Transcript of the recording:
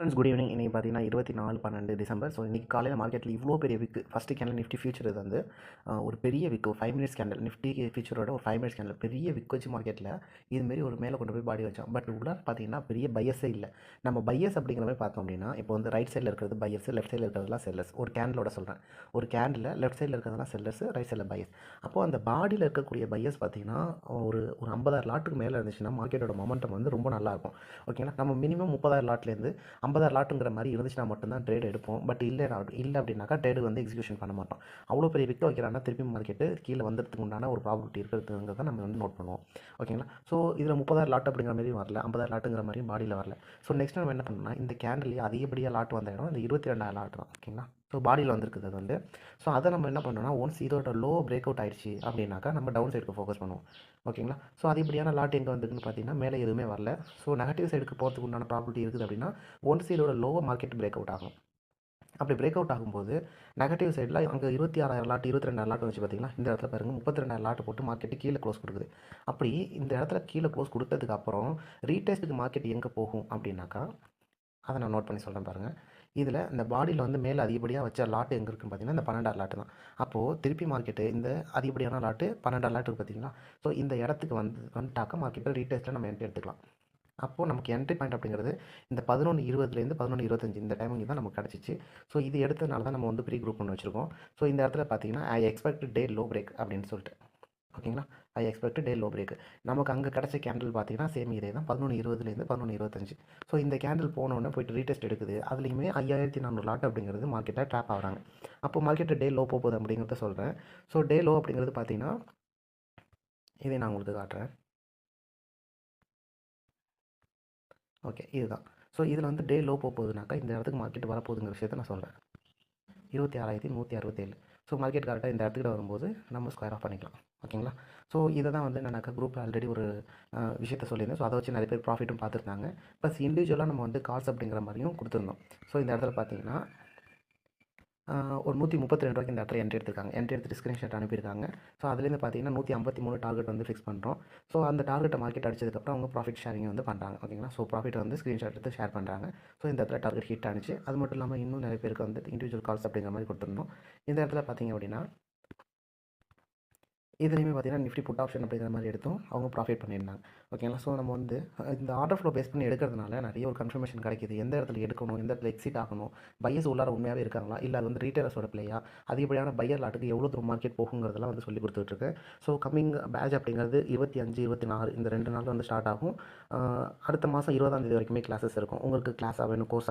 Friends good evening. இன்றைக்கி பார்த்தீங்கன்னா 24/12 December. So இன்றைக்கி காலையில் மார்க்கெட்டில் இவ்வளோ பெரிய விக்கு. ஃபஸ்ட்டு கேண்டில் நிஃப்டி ஃபியூச்சர் இது வந்து ஒரு பெரிய விக்கு, ஒரு 5 மினிட்ஸ் கேண்டில். நிஃப்டி ஃபியூச்சரோட ஒரு 5 மினிட்ஸ் கேண்டில் பெரிய விக்கு வச்சு மார்க்கெட்டில் இதுமாரி ஒரு மேலே கொண்டு போய் பாடி வச்சோம். பட் உள்ளே பார்த்தீங்கன்னா பெரிய பையஸே இல்லை. நம்ம பையஸ் அப்படிங்கிற மாதிரி பார்த்தோம் அப்படின்னா, இப்போ வந்து ரைட் சைடில் இருக்கிறது பையர்ஸ், லெஃப்ட் சைடில் இருக்கிறதுலாம் செல்லர்ஸ். ஒரு கேண்டிலோட சொல்கிறேன், ஒரு கேண்டில் லெஃப்ட் சைடில் இருக்கிறதுலாம் செல்லர்ஸ், ரைட் சைடில் பையர்ஸ். அப்போது அந்த பாடியில் இருக்கக்கூடிய பையர்ஸ் பார்த்தீங்கன்னா ஒரு ஒரு 50,000 லாட்டுக்கு மேலே இருந்துச்சுன்னா மார்க்கெட்டோட மொமெண்டம் வந்து ரொம்ப நல்லாயிருக்கும். ஓகேங்களா, நம்ம மினிமம் 30,000 லாட்லேருந்து 50,000 லாட்டுங்கிற மாதிரி இருந்துச்சுன்னா மட்டும்தான் ட்ரேட் எடுப்போம். பட் இல்லை அப்படின்னாக்கா ட்ரேடு வந்து எக்ஸிக்யூஷன் பண்ண மாட்டோம். அவ்வளோ பெரிய விக்க வைக்கிறாங்கன்னா திருப்பி மார்க்கெட்டு கீழே வந்துறதுக்கு உண்டான ஒரு ப்ராபபிலிட்டி இருக்கிறதுங்கிறத நம்ம வந்து நோட் பண்ணுவோம். ஓகேங்களா, ஸோ இதில் 30,000 லாட் அப்படிங்கிற மாதிரி வரல, 50,000 லாட்டுங்கிற மாதிரி பாடியில் வரல. ஸோ நெக்ஸ்ட் நம்ம என்ன பண்ணோம்னா, இந்த கேண்டில் அதிகப்படியாக லாட் வந்த இடம் இந்த 22,000 லாட் தான். ஓகேங்களா, ஸோ பாடியில் வந்துருக்குது அது வந்து. ஸோ அதை நம்ம என்ன பண்ணோம்னா, ஒன்ஸ் இதோட லோ பிரேக் அவுட் ஆயிடுச்சு அப்படின்னாக்கா நம்ம டவுன் சைடுக்கு ஃபோக்கஸ் பண்ணுவோம். ஓகேங்களா, ஸோ அதிகப்படியான லாட் எங்கே வந்துருக்குன்னு பார்த்தீங்கன்னா மேலே எதுவுமே வரல. ஸோ நெகட்டிவ் சைடுக்கு போகிறதுக்கு உண்டான ப்ராபபிலிட்டி இருக்குது அப்படின்னா ஒன்ஸ் இதோட லோவோ மார்க்கெட் பிரேக் அவுட் ஆகும். அப்படி பிரேக் அவுட் ஆகும்போது நெகட்டிவ் சைடில் அங்கே 26,000 லாட் 22,000 லாட் வச்சு பார்த்தீங்கன்னா இந்த இடத்துல பாருங்கள் 32,000 லாட் போட்டு மார்க்கெட்டு கீழே க்ளோஸ் கொடுக்குது. அப்படி இந்த இடத்துல கீழே க்ளோஸ் கொடுத்ததுக்கு அப்புறம் ரீடெஸ்ட்டுக்கு மார்க்கெட் எங்கே போகும் அப்படின்னாக்கா அதை நான் நோட் பண்ணி சொல்கிறேன் பாருங்கள். இதில் இந்த பாடியில் வந்து மேலே அதிகப்படியாக வச்ச லாட்டு எங்கே இருக்குன்னு பார்த்தீங்கன்னா இந்த 12,000 லாட்டு தான். அப்போது திருப்பி மார்க்கெட்டு இந்த அதிகப்படியான லாட்டு 12,000 லாட்டு பார்த்தீங்களா. ஸோ இந்த இடத்துக்கு வந்துட்டாக்கா மார்க்கெட்டை ரீடெஸ்ட்டில் நம்ம என்ட்ரி எடுத்துக்கலாம். அப்போது நமக்கு என்ட்ரி பாயிண்ட் அப்படிங்கிறது இந்த 11:20 11:25 இந்த டைமிங் தான் நமக்கு கிடச்சிச்சு. ஸோ இது எடுத்ததுனால தான் நம்ம வந்து ப்ரீ குரூப் ஒன்று வச்சுருக்கோம். ஸோ இந்த இடத்துல பார்த்தீங்கன்னா I expect day low break அப்படின்னு சொல்லிட்டு. ஓகேங்களா, I expect day low break. நமக்கு அங்கே கிடச்ச கேண்டில் பார்த்தீங்கன்னா சேம் இதே தான் 11:20 11:25. ஸோ இந்த கேண்டில் போனோடனே போய்ட்டு ரீடெஸ்ட் எடுக்குது. அதுலேயுமே 5,400 லாட் அப்படிங்கிறது மார்க்கெட்டில் ட்ராப் ஆகிறாங்க. அப்போ மார்க்கெட்டு டே லோ போகுது அப்படிங்கிறத சொல்கிறேன். ஸோ டே லோ அப்படிங்கிறது பார்த்தீங்கன்னா இதை நான் உங்களுக்கு காட்டுறேன். ஓகே, இதுதான். ஸோ இதில் வந்து டே லோ போகுதுனாக்கா இந்த இடத்துக்கு மார்க்கெட் வரப்போகுதுங்கிற விஷயத்தை நான் சொல்கிறேன். 26,167. ஸோ மார்க்கெட் கரெக்டாக இந்த இடத்துக்கிட்ட வரும்போது நம்ம ஸ்கொயர் ஆஃப் பண்ணிக்கலாம். ஓகேங்களா, ஸோ இதை தான் வந்து நான் குரூப்பில் ஆல்ரெடி ஒரு விஷயத்த சொல்லியிருந்தேன். ஸோ அதை வச்சு நிறைய பேர் ப்ராஃபிட்டும் பார்த்துருந்தாங்க. ப்ளஸ் இண்டிவிஜுவலாக நம்ம வந்து கால்ஸ் அப்படிங்கிற மாதிரியும் கொடுத்துருந்தோம். ஸோ இந்த இடத்துல பார்த்தீங்கன்னா ஒரு 132 ரூபாய்க்கு இந்த இடத்துல என்ட்ரி எடுத்துருக்காங்க. என்ட்ரி எடுத்துட்டு ஸ்க்ரீன்ஷாட் அனுப்பியிருக்காங்க. ஸோ அதுலேருந்து பார்த்தீங்கன்னா 153 டார்கெட் வந்து ஃபிக்ஸ் பண்ணுறோம். ஸோ அந்த டார்கெட்டை மார்க்கெட் அடிச்சதுக்கப்புறம் அவங்க ப்ராஃபிட் ஷேரிங் வந்து பண்ணுறாங்க. ஓகேங்களா, ஸோ ப்ராஃபிட் வந்து ஸ்க்ரீன்ஷாட் எடுத்து ஷேர் பண்ணுறாங்க. ஸோ இந்த இடத்துல டார்கெட் ஹிட் ஆனிச்சு. அது மட்டும் இல்லாமல் இன்னும் நிறைய பேருக்கு வந்து இண்டிவிஜுவல் கால்ஸ் அப்படிங்கிற மாதிரி கொடுத்துருந்தோம். இந்த இடத்துல பார்த்தீங்க அப்படின்னா இதுலேயுமே பார்த்தீங்கன்னா நிஃப்டி புட் ஆப்ஷன் அப்படிங்கிற மாதிரி எடுத்தும் அவங்க ப்ராஃபிட் பண்ணியிருந்தாங்க. ஓகேங்களா, ஸோ நம்ம வந்து இந்த ஆர்டர் ஃப்ளோ பேஸ் பண்ணி எடுக்கிறதுனால நிறைய ஒரு கன்ஃபர்மேஷன் கிடைக்கிது. எந்த இடத்துல எடுக்கணும், எந்த இடத்துல எக்ஸிட் ஆகணும், பையர்ஸ் உள்ளார உண்மையாகவே இருக்காங்களா, இல்லை அது வந்து ரீட்டெயிலர்ஸோட பிளேயா, அதிகப்படியான பையர் லாட்டுக்கு எவ்வளோ தூரம் மார்க்கெட் போகுங்கிறதெல்லாம் வந்து சொல்லி கொடுத்துட்ருக்கேன். ஸோ கம்மிங் பேட்ச் அப்படிங்கிறது 25, 26 இந்த 2 நாள் வந்து ஸ்டார்ட் ஆகும். அடுத்த மாதம் 20ஆம் தேதி வரைக்குமே கிளாஸஸ் இருக்கும். உங்களுக்கு கிளாஸாக வேணும், கோர்ஸாக